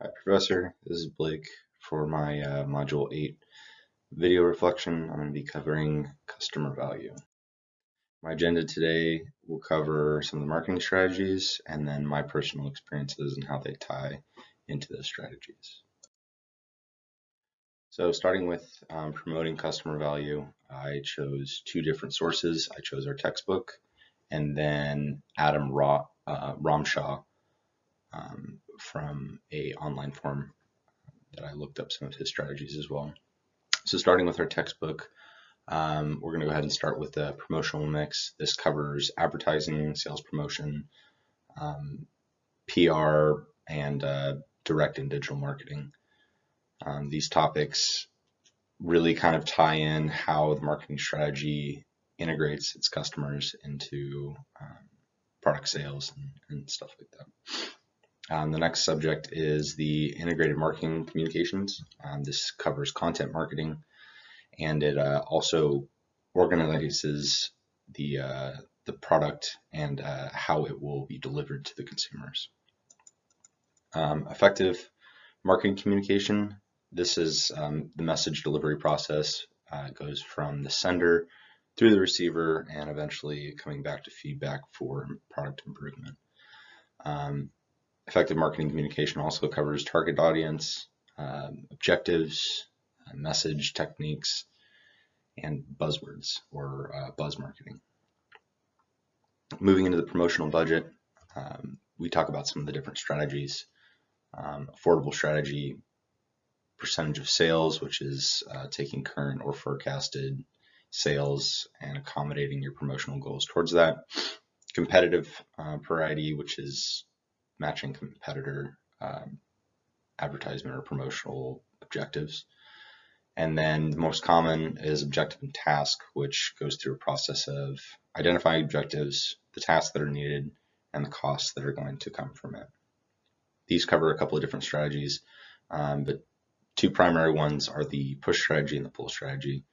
Hi, Professor. This is Blake for my Module 8 video reflection. I'm going to be covering customer value. My agenda today will cover some of the marketing strategies and then my personal experiences and how they tie into those strategies. So starting with promoting customer value, I chose two different sources. I chose our textbook and then Adam Ramshaw from a online forum that I looked up some of his strategies as well. So starting with our textbook, we're going to go ahead and start with the promotional mix. This covers advertising, sales promotion, PR, and direct and digital marketing. These topics really kind of tie in how the marketing strategy integrates its customers into product sales and stuff like that. The next subject is the integrated marketing communications. This covers content marketing, and it also organizes the product and how it will be delivered to the consumers. Effective marketing communication. This is the message delivery process. It goes from the sender through the receiver and eventually coming back to feedback for product improvement. Effective marketing communication also covers target audience, objectives, message techniques, and buzzwords or buzz marketing. Moving into the promotional budget, we talk about some of the different strategies. Affordable strategy, percentage of sales, which is taking current or forecasted sales and accommodating your promotional goals towards that. Competitive per ID, which is matching competitor advertisement or promotional objectives. And then the most common is objective and task, which goes through a process of identifying objectives, the tasks that are needed, and the costs that are going to come from it. These cover a couple of different strategies, but two primary ones are the push strategy and the pull strategy.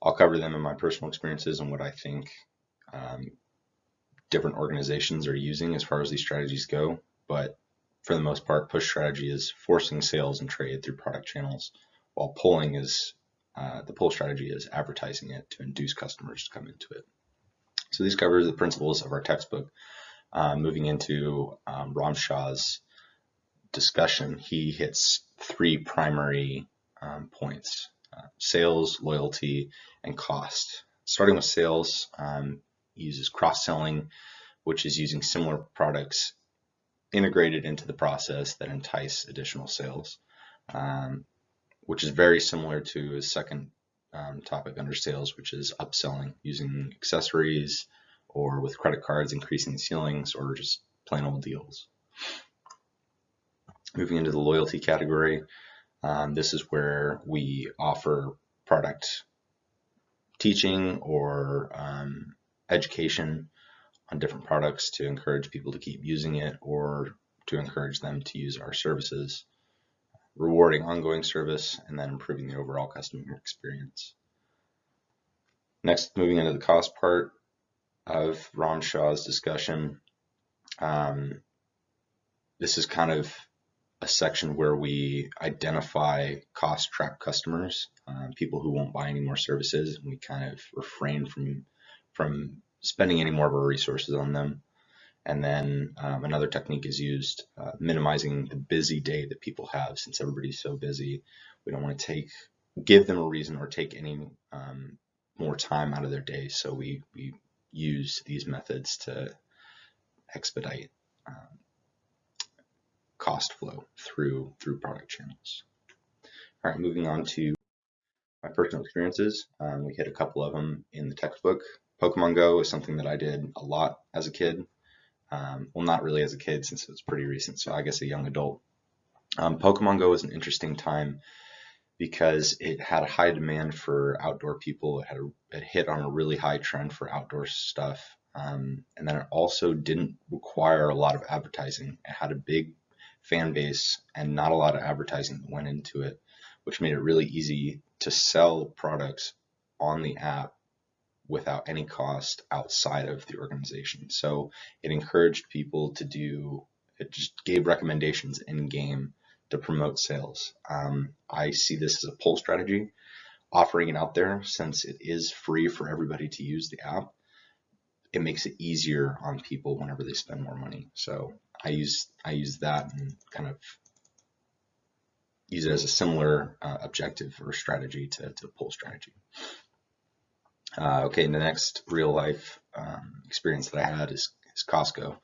I'll cover them in my personal experiences and what I think different organizations are using as far as these strategies go, but for the most part, push strategy is forcing sales and trade through product channels, while pulling is the pull strategy is advertising it to induce customers to come into it. So these cover the principles of our textbook. Moving into Ramshaw's discussion, he hits three primary points: sales, loyalty, and cost. Starting with sales, he uses cross-selling, which is using similar products integrated into the process that entice additional sales, which is very similar to his second topic under sales, which is upselling, using accessories or with credit cards, increasing the ceilings, or just plain old deals. Moving into the loyalty category, this is where we offer product teaching or education on different products to encourage people to keep using it or to encourage them to use our services, rewarding ongoing service, and then improving the overall customer experience. Next, moving into the cost part of Ramshaw's discussion, this is kind of a section where we identify cost trap customers, people who won't buy any more services, and we kind of refrain from spending any more of our resources on them. And then another technique is used, minimizing the busy day that people have. Since everybody's so busy, we don't want to give them a reason or take any more time out of their day. So we use these methods to expedite cost flow through product channels. All right, moving on to my personal experiences. We hit a couple of them in the textbook. Pokemon Go is something that I did a lot as a kid. Well, not really as a kid, since it was pretty recent, so I guess a young adult. Pokemon Go was an interesting time because it had a high demand for outdoor people. It hit on a really high trend for outdoor stuff, and then it also didn't require a lot of advertising. It had a big fan base and not a lot of advertising that went into it, which made it really easy to sell products on the app without any cost outside of the organization. So it encouraged people to it just gave recommendations in game to promote sales. I see this as a pull strategy, offering it out there since it is free for everybody to use the app. It makes it easier on people whenever they spend more money. So I use that and kind of use it as a similar objective or strategy to pull strategy. Okay, the next real life experience that I had is Costco.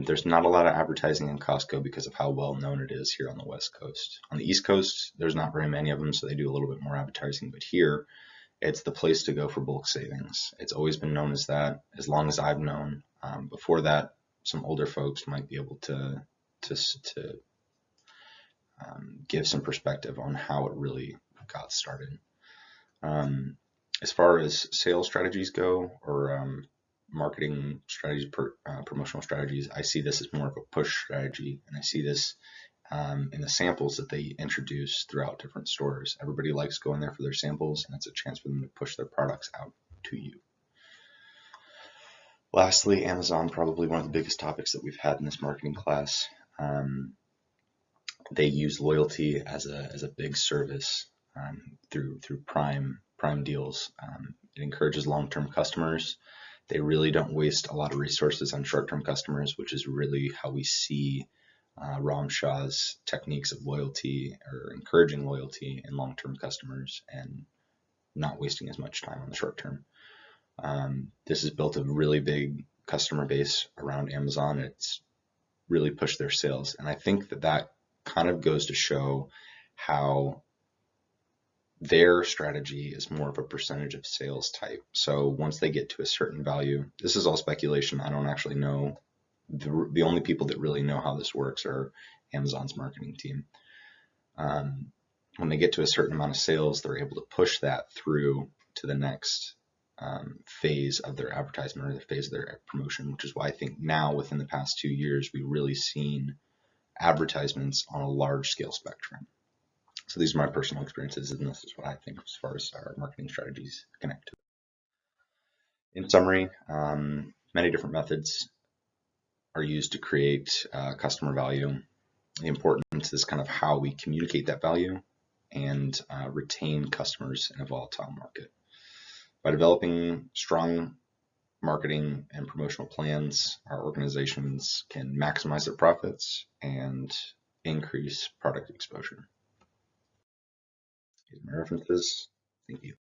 There's not a lot of advertising in Costco because of how well known it is here on the West Coast. On the East Coast, there's not very many of them, so they do a little bit more advertising. But here, it's the place to go for bulk savings. It's always been known as that, as long as I've known. Before that, some older folks might be able to give some perspective on how it really got started. As far as sales strategies go, or marketing strategies, promotional strategies, I see this as more of a push strategy, and I see this in the samples that they introduce throughout different stores. Everybody likes going there for their samples, and it's a chance for them to push their products out to you. Lastly, Amazon, probably one of the biggest topics that we've had in this marketing class. They use loyalty as a big service through Prime deals. It encourages long-term customers. They really don't waste a lot of resources on short-term customers, which is really how we see Ram Shah's techniques of loyalty, or encouraging loyalty in long-term customers and not wasting as much time on the short term. This has built a really big customer base around Amazon. It's really pushed their sales, and I think that kind of goes to show how their strategy is more of a percentage of sales type. So once they get to a certain value, this is all speculation. I don't actually know. The only people that really know how this works are Amazon's marketing team. When they get to a certain amount of sales, they're able to push that through to the next phase of their advertisement, or the phase of their promotion, which is why I think now within the past 2 years, we've really seen advertisements on a large scale spectrum. So these are my personal experiences, and this is what I think as far as our marketing strategies connect to it. In summary, many different methods are used to create customer value. The importance is kind of how we communicate that value and retain customers in a volatile market. By developing strong marketing and promotional plans, our organizations can maximize their profits and increase product exposure. Here's my references. Thank you.